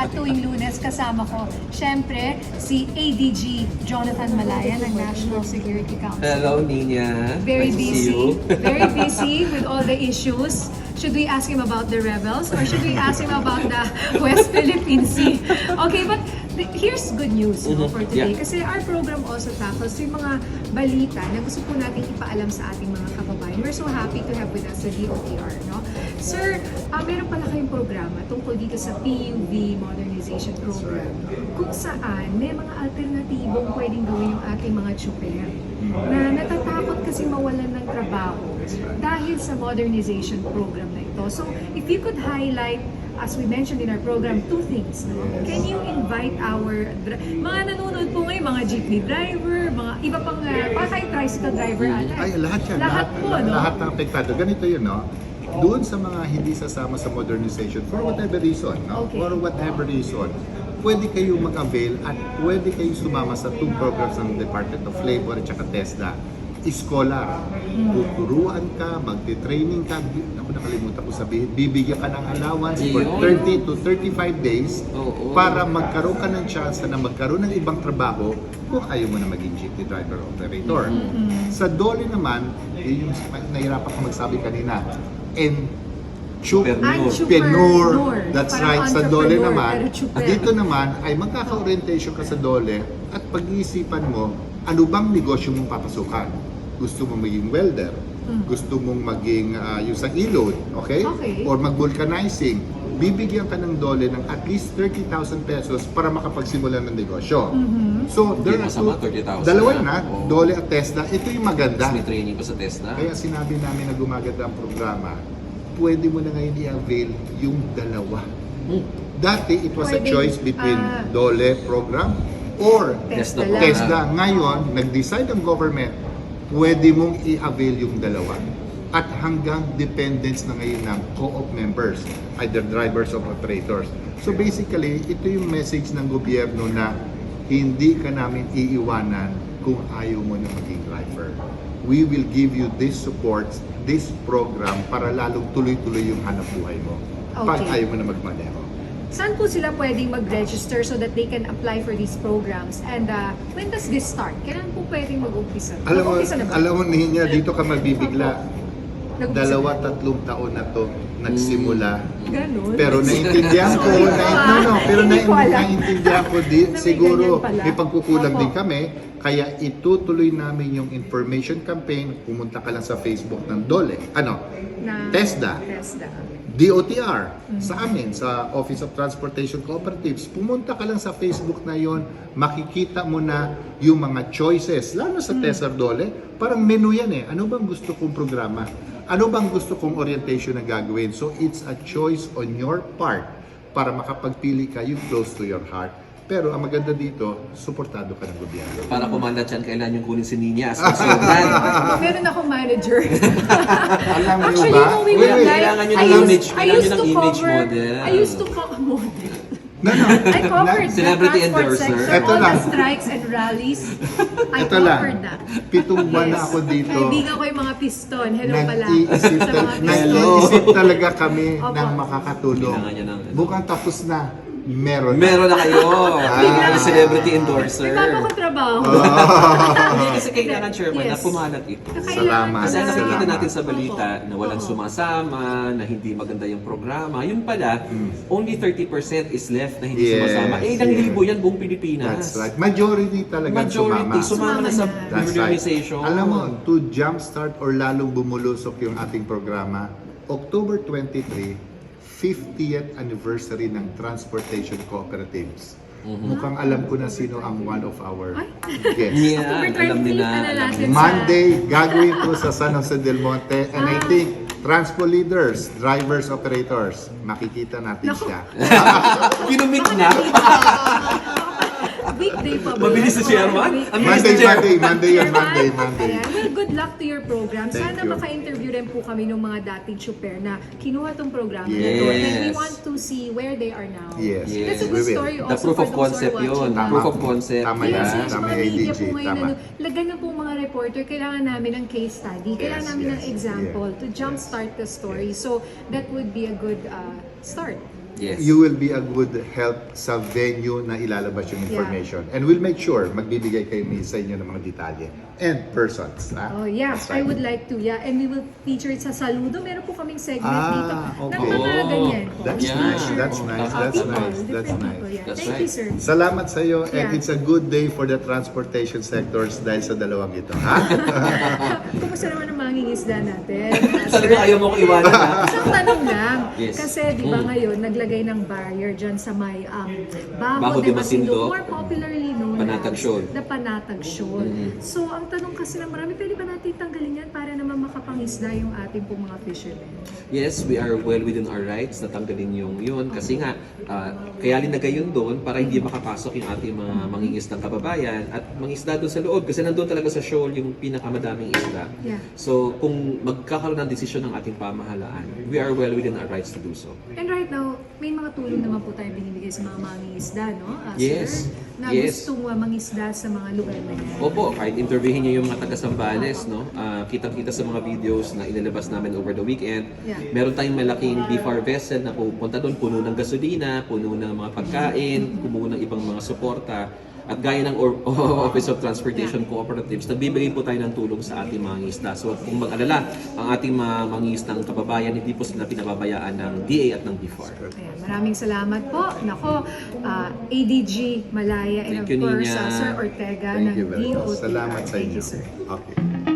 At tuwing Lunes, kasama ko, syempre, si ADG Jonathan Malaya ng National Security Council. Hello, Nina. Very Nice to see busy. you. Very busy with all the issues. Should we ask him about the rebels or should we ask him about the West Philippine Sea? Okay, but here's good news no, for today. Yeah. Kasi our program also tackles yung mga balita na gusto po natin ipaalam sa ating mga kababayan. We're so happy to have with us the DOTR. No? Sir, meron pala kayong programa tungkol dito sa PUV Modernization Program kung saan may mga alternatibong pwedeng gawin yung ating mga tsuper na natatakot kasi mawalan ng trabaho dahil sa modernization program na ito. So, if you could highlight, as we mentioned in our program, two things. No? Can you invite our mga nanonood po ngayon, mga jeepney driver, mga iba pang, kahit tricycle driver, Ay, lahat yan. Lahat po, no? Lahat ng apektado. Ganito yun, no? Doon sa mga hindi sasama sa modernization, for whatever reason, no? Okay. For whatever reason, pwede kayo mag-avail at pwede kayo sumama sa two programs ng Department of Labor at saka TESDA. Scholar, tuturuan ka, magti-training ka, ako nakalimutan ko sabihin, bibigyan ka ng allowance for 30 to 35 days para magkaroon ka ng chance na magkaroon ng ibang trabaho kung ayaw mo na maging jeepney driver operator. Sa DOLE naman, yun yung nahirapan ka magsabi kanina, entrepreneur. That's right. Sa DOLE naman, dito naman ay magkaka-orientation ka sa DOLE at pag-iisipan mo, ano bang negosyo mong papasukan? Gusto mong maging welder? Gusto mong maging yung sa e-load? Okay? Or mag-vulcanizing? Bibigyan ka ng DOLE ng at least 30,000 pesos para makapagsimula ng negosyo. So, there are two, dalawa na, DOLE at TESDA. Ito yung maganda. May training pa sa TESDA. Kaya sinabi namin na gumaganda ang programa, pwede mo na ngayon i-avail yung dalawa. Dati, it was a choice between DOLE program or TESDA. Ngayon, nag-decide ang government, pwede mong i-avail yung dalawa. At hanggang dependence na ngayon ng co-op members, either drivers or operators. So basically, ito yung message ng gobyerno na hindi ka namin iiwanan kung ayaw mo na maging driver. We will give you this support, this program para lalong tuloy-tuloy yung hanap buhay mo. Pag ayaw mo na magmaneho. Saan po sila pwedeng mag-register so that they can apply for these programs? And when does this start? Kailan po pwedeng mag-umpisa? Alam mo Ninya, dito ka mabibigla. Nag-umpisa 2-3 taon na to nagsimula. Ganun? Pero naiintindihan ko, naiintindihan ko siguro may pagkukulang din kami. Kaya itutuloy namin yung information campaign. Pumunta ka lang sa Facebook ng DOLE. TESDA. DOTR, sa amin, sa Office of Transportation Cooperatives. Pumunta ka lang sa Facebook na yon, makikita mo na yung mga choices, lalo sa TESDA DOLE, parang menu yan eh. Ano bang gusto kong programa? Ano bang gusto kong orientation na gagawin? So it's a choice on your part para makapagpili ka yung close to your heart. Pero ang maganda dito, suportado ka ng gobyerno. Para kumanda dyan, kailan yung kunin si Nina as consultant? Meron akong manager. Alam niyo Actually, ba? no, we would like, Kailangan nyo ng image model. I used to cover model. No. I covered the Celebrity transport endorser. sector, Ito all lang. the strikes and rallies. I Ito lang, covered that. 7 buwan na ako dito. Kaibigan ko yung mga piston. Hello pala. Nag-iisip talaga kami Opo. ng makakatulong. Kailangan niya ng... Bukang tapos na, meron na kayo! Bigla. Celebrity endorser. May bago kong trabaho. Hindi kasi kailangan, Chairman, na Yes. pumalat ito. Salamat. Kasi ang nakikita Salamat. natin sa balita na walang sumasama, na hindi maganda yung programa, yun pala, only 30% is left na hindi Yes, sumasama. Ilang yes. libo yan buong Pilipinas. That's right. Majority talaga Sumama na sa That's right. modernization. Alam mo, to jumpstart or lalong bumulusok yung ating programa, October 23, 50th anniversary ng Transportation Cooperatives. Mukhang alam ko na sino ang one of our guests. Yeah, October alam 20, nila. ano natin Monday, gagawin ko sa San Jose del Monte and I think Transpo leaders, drivers, operators, makikita natin siya. Pinumit na. Weekday pa ba? Mabilis si Chairman? Ang bilis Monday, ni Chairman. Monday yun, Monday. Ayan. Well, good luck to your program. Thank Sana you. maka-interview rin po kami ng mga dating super na kinuha tong programa na to. Yes. And we want to see where they are now. Yes. That's a we good will. story The also proof for of those who are concept yun. watching. Tama. Proof of concept. Tama Yes, yan. yes, Tama mga yung media ADG. po ngayon, Tama. lagan na po mga reporter, kailangan namin ng case study, kailangan namin ng yes, example to jumpstart the story. So, that would be a good start. Yes. you will be a good help sa venue na ilalabas yung information. And we'll make sure magbibigay kayo sa inyo ng mga detalye and persons. Oh, yeah. That's I right. would like to. Yeah, and we will feature it sa Saludo. Meron po kaming segment dito. Okay. Ng mga ganyan po. That's Yeah. nice. That's nice. That's People, nice. different That's people, nice. yeah. That's Thank right. you, sir. Salamat sa iyo and Yeah. it's a good day for the transportation sectors dahil sa dalawang ito. Ha? Kumusta naman ang mangingisda natin? Talaga ayaw mo ko iwanan ha? Isang tanong lang. Yes. Kasi di ba ngayon, naglagay ng barrier dyan sa may Bajo Bajo de de Masinloc, Masinloc. more popularly known Panatag as Shoal. the Panatag Shoal. So, ang tanong kasi ng marami, pwede ba natin tanggalin yan para naman makapangisda yung ating pong mga fishermen? Yes, we are well within our rights na tanggalin yung yun. Kasi nga, kaya linagay yun doon para hindi makapasok yung ating mga mangingisdang kababayan at mangisda doon sa loob. Kasi nandun talaga sa shoal yung pinakamadaming isda. Yeah. So, kung magkakaroon ng desisyon ng ating pamahalaan, we are well within our rights to do so. And right now, may mga tulong naman po tayo binibigay sa mga mangingisda, no? Yes. Sir, na Yes. gustong mangisda sa mga lugar na yan. Opo, kahit interviewin niyo yung mga taga-Sambales, no? Kitang-kita sa mga videos na ilalabas namin over the weekend. Yeah. Meron tayong malaking BFAR vessel na pupunta doon, puno ng gasolina, puno ng mga pagkain, puno ng ibang mga suporta. At gaya ng Office of Transportation Cooperatives, nagbibigay po tayo ng tulong sa ating mga ngisda. So kung mag-alala, ang ating mga mangingisdang kababayan, hindi po sila pinababayaan ng DA at ng BFAR. Ayan, maraming salamat po. Nako, ADG Malaya and of Thank you, course Nina. Sir Ortega Thank ng you very much. DOTR. Salamat sa Thank inyo. you, sir. Okay.